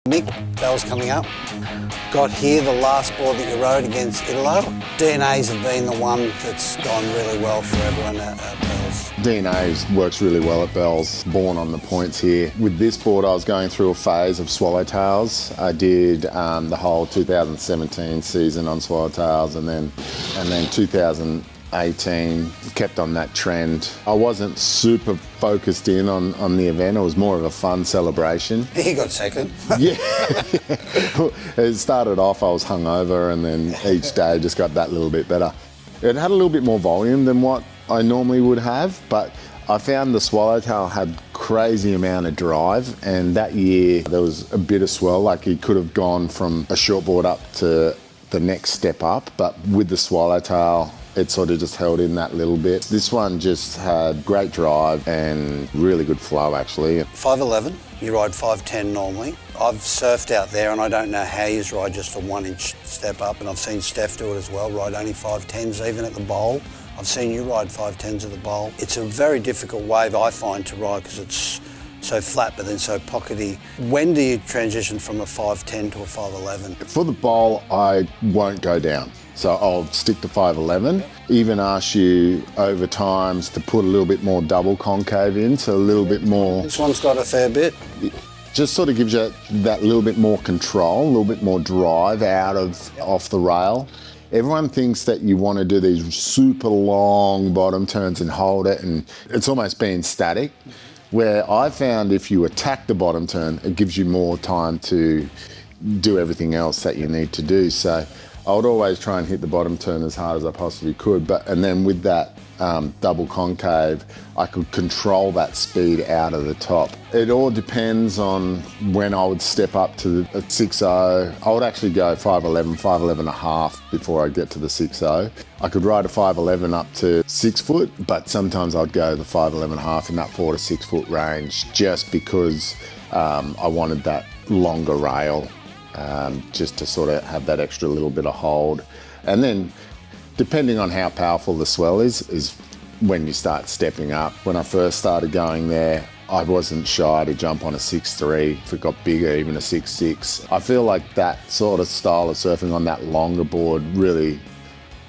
Mick, bells coming up. Got here the last board that you rode against Italo. DNAs have been the one that's gone really well for everyone at Bells. DNA works really well at Bells, born on the points here. With this board I was going through a phase of swallowtails. I did the whole 2017 season on swallowtails and then 2018 kept on that trend. I wasn't super focused in on the event. It was more of a fun celebration. He got second. Yeah. It started off, I was hungover, and then each day just got that little bit better. It had a little bit more volume than what I normally would have, but I found the swallowtail had crazy amount of drive, and that year there was a bit of swell, like he could have gone from a short board up to the next step up, but with the swallowtail it sort of just held in that little bit. This one just had great drive and really good flow actually. 5'11", you ride 5'10" normally. I've surfed out there and I don't know how you ride just a 1 inch step up, and I've seen Steph do it as well, ride only 5'10s even at the bowl. I've seen you ride 5'10s at the bowl. It's a very difficult wave I find to ride because it's so flat but then so pockety. When do you transition from a 5'10 to a 5'11? For the bowl I won't go down. So I'll stick to 5'11", even ask you over times to put a little bit more double concave in, so a little bit more. This one's got a fair bit. Just sort of gives you that little bit more control, a little bit more drive off the rail. Everyone thinks that you want to do these super long bottom turns and hold it, and it's almost being static. Where I found if you attack the bottom turn, it gives you more time to do everything else that you need to do. So I would always try and hit the bottom turn as hard as I possibly could, and then with that double concave, I could control that speed out of the top. It all depends on when I would step up to a 6.0. I would actually go 5'11", 5'11 and a half before I get to the 6.0. I could ride a 5'11 up to 6 foot, but sometimes I'd go the 5'11 and a half in that 4 to 6 foot range just because I wanted that longer rail. Just to sort of have that extra little bit of hold. And then depending on how powerful the swell is when you start stepping up. When I first started going there, I wasn't shy to jump on a 6.3. If it got bigger, even a 6.6. I feel like that sort of style of surfing on that longer board really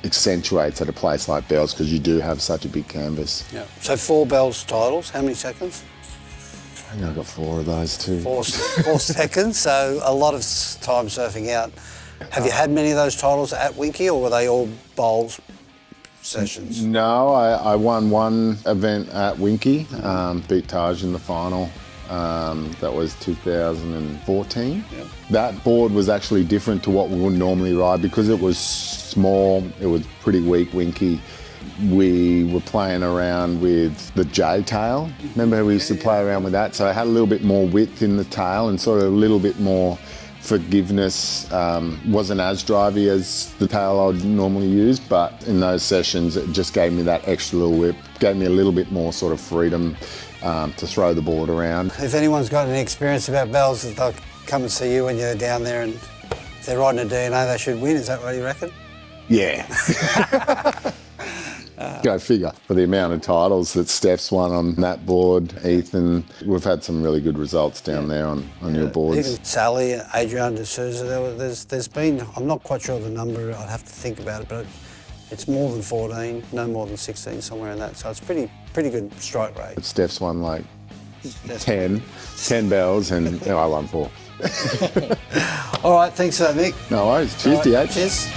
accentuates at a place like Bells because you do have such a big canvas. Yeah. So 4 Bells titles, how many seconds? I think I got 4 of those too. 4 seconds, so a lot of time surfing out. Have you had many of those titles at Winky, or were they all bowls sessions? No, I won one event at Winky, beat Taj in the final. That was 2014. Yep. That board was actually different to what we would normally ride because it was small, it was pretty weak Winky. We were playing around with the J tail. Remember how we used to play around with that? So it had a little bit more width in the tail and sort of a little bit more forgiveness. Wasn't as drivey as the tail I'd normally use, but in those sessions it just gave me that extra little whip, gave me a little bit more sort of freedom to throw the board around. If anyone's got any experience about bells, they'll come and see you when you're down there, and if they're riding a DNA they should win, is that what you reckon? Yeah. Go figure. For the amount of titles that Steph's won on that board, Ethan, we've had some really good results down there on your boards. Even Sally, Adrian de Souza, there's been, I'm not quite sure of the number, I'd have to think about it, but it's more than 14, no more than 16, somewhere in that, so it's pretty good strike rate. Steph's won like 10 bells, and I won 4. All right, thanks for that, Mick. No worries. Cheers, DH. Cheers.